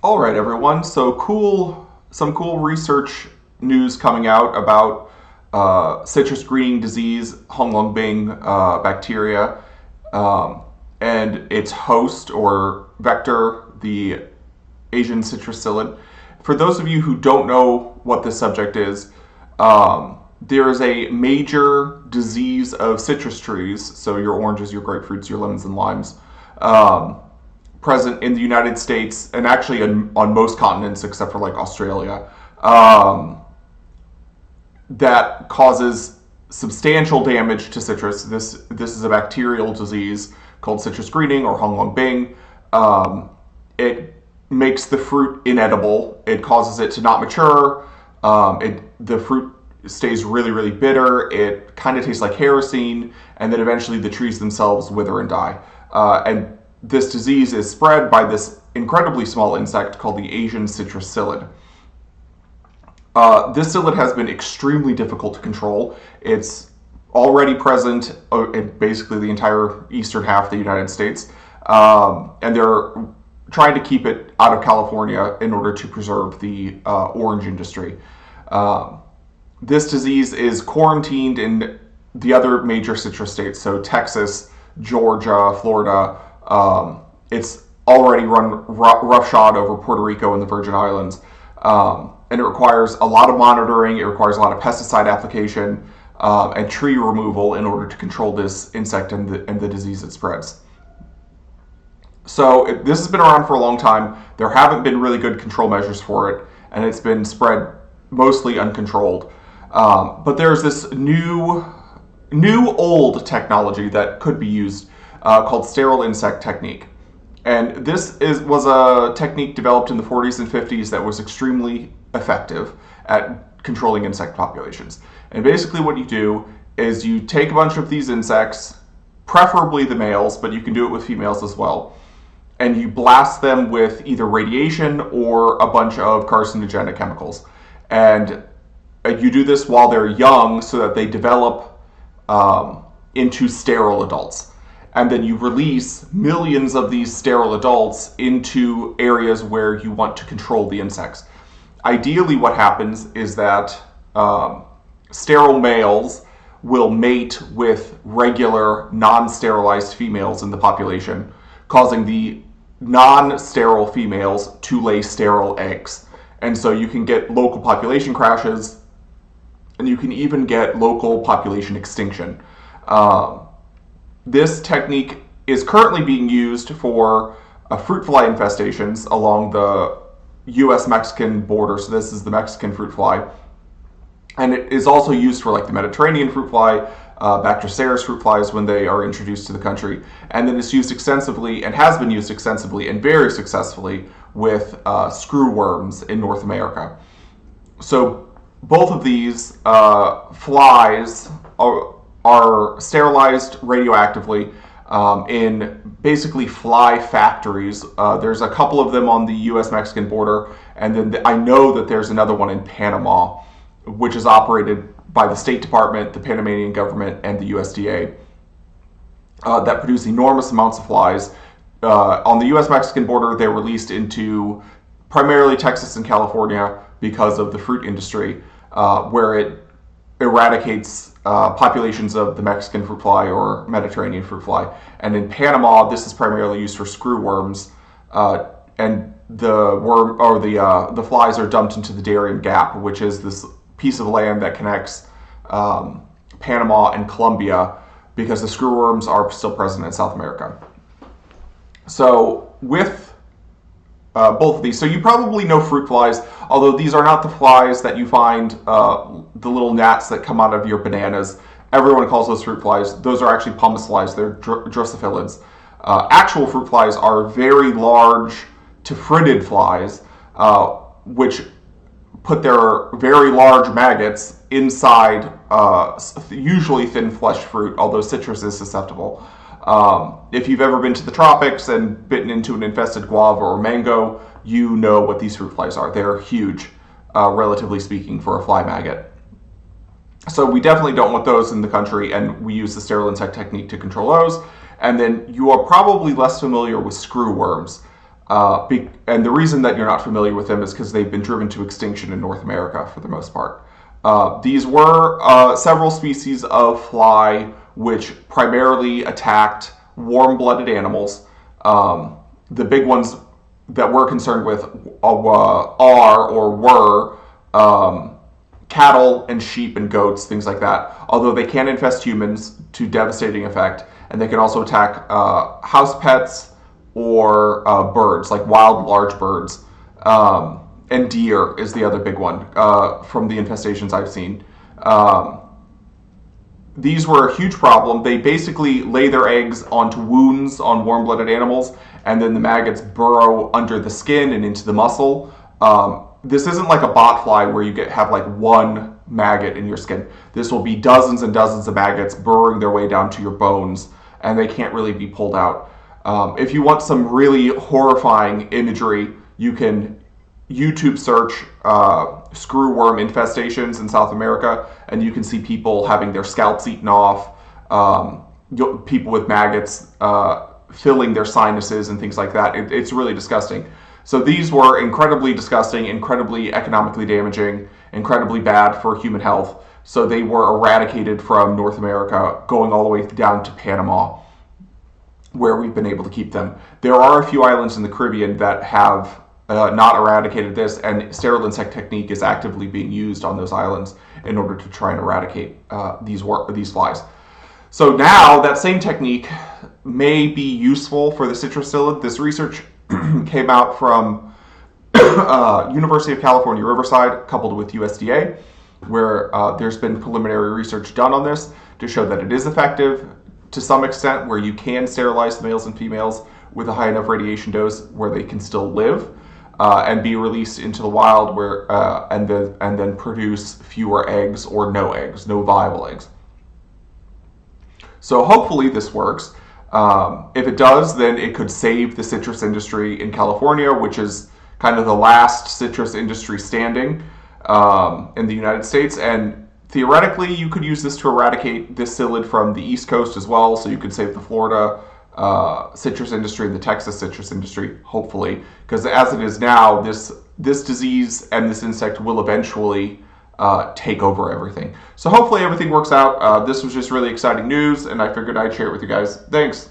All right, everyone. Some cool research news coming out about citrus greening disease, Honglongbing bacteria, and its host or vector, the Asian citrus psyllid. For those of you who don't know what this subject is, there is a major disease of citrus trees, so your oranges, your grapefruits, your lemons, and limes, present in the United States and actually on most continents except for like Australia, that causes substantial damage to citrus. This is a bacterial disease called citrus greening or Honglongbing. It makes the fruit inedible. It causes it to not mature. The fruit stays really, really bitter. It kind of tastes like kerosene, and then eventually the trees themselves wither and die. And this disease is spread by this incredibly small insect called the Asian citrus psyllid. This psyllid has been extremely difficult to control. It's already present in basically the entire eastern half of the United States, and they're trying to keep it out of California in order to preserve the orange industry. This disease is quarantined in the other major citrus states, so Texas, Georgia, Florida. It's already run roughshod over Puerto Rico and the Virgin Islands. And it requires a lot of monitoring, it requires a lot of pesticide application, and tree removal in order to control this insect and the disease it spreads. So this has been around for a long time. There haven't been really good control measures for it, and it's been spread mostly uncontrolled. But there's this new old technology that could be used called sterile insect technique. And this was a technique developed in the 40s and 50s that was extremely effective at controlling insect populations. And basically what you do is you take a bunch of these insects, preferably the males, but you can do it with females as well, and you blast them with either radiation or a bunch of carcinogenic chemicals. And you do this while they're young so that they develop into sterile adults. And then you release millions of these sterile adults into areas where you want to control the insects. Ideally, what happens is that sterile males will mate with regular, non-sterilized females in the population, causing the non-sterile females to lay sterile eggs. And so you can get local population crashes, and you can even get local population extinction. This technique is currently being used for fruit fly infestations along the US-Mexican border. So this is the Mexican fruit fly. And it is also used for like the Mediterranean fruit fly, Bactroceras fruit flies when they are introduced to the country. And then it's used extensively and has been used extensively and very successfully with screw worms in North America. So both of these flies are sterilized radioactively in basically fly factories. There's a couple of them on the US-Mexican border, and then I know that there's another one in Panama, which is operated by the State Department, the Panamanian government, and the USDA, that produce enormous amounts of flies. On the US-Mexican border, they're released into primarily Texas and California because of the fruit industry, where it eradicates populations of the Mexican fruit fly or Mediterranean fruit fly. And in Panama, this is primarily used for screw worms, and the flies are dumped into the Darien Gap, which is this piece of land that connects Panama and Colombia, because the screw worms are still present in South America. So with both of these, so you probably know fruit flies, although these are not the flies that you find, the little gnats that come out of your bananas. Everyone calls those fruit flies. Those are actually pumice flies. They're Drosophilids. Actual fruit flies are very large tephritid flies, which put their very large maggots inside usually thin-fleshed fruit, although citrus is susceptible. If you've ever been to the tropics and bitten into an infested guava or mango, you know what these fruit flies are. They're huge, relatively speaking, for a fly maggot. So we definitely don't want those in the country, and we use the sterile insect technique to control those. And then you are probably less familiar with screw worms. And the reason that you're not familiar with them is because they've been driven to extinction in North America for the most part. These were several species of fly which primarily attacked warm-blooded animals. The big ones that we're concerned with are or were cattle and sheep and goats, things like that. Although they can infest humans to devastating effect, and they can also attack house pets or birds, like wild large birds. And deer is the other big one from the infestations I've seen. These were a huge problem. They basically lay their eggs onto wounds on warm-blooded animals, and then the maggots burrow under the skin and into the muscle. This isn't like a bot fly where you have like one maggot in your skin. This will be dozens and dozens of maggots burrowing their way down to your bones, and they can't really be pulled out. If you want some really horrifying imagery, you can YouTube search screwworm infestations in South America, and you can see people having their scalps eaten off, people with maggots filling their sinuses and things like that. It's really disgusting. So these were incredibly disgusting, incredibly economically damaging, incredibly bad for human health. So they were eradicated from North America, going all the way down to Panama, where we've been able to keep them. There are a few islands in the Caribbean that have not eradicated this, and sterile insect technique is actively being used on those islands in order to try and eradicate these flies. So now that same technique may be useful for the citrus psyllid. This research came out from University of California Riverside coupled with USDA, where there's been preliminary research done on this to show that it is effective to some extent, where you can sterilize the males and females with a high enough radiation dose where they can still live and be released into the wild, where and then produce fewer eggs or no eggs, no viable eggs. So hopefully this works. If it does, then it could save the citrus industry in California, which is kind of the last citrus industry standing in the United States. And theoretically, you could use this to eradicate this psyllid from the East Coast as well. So you could save the Florida citrus industry and the Texas citrus industry, hopefully. Because as it is now, this disease and this insect will eventually take over everything. So hopefully everything works out. This was just really exciting news, and I figured I'd share it with you guys. Thanks.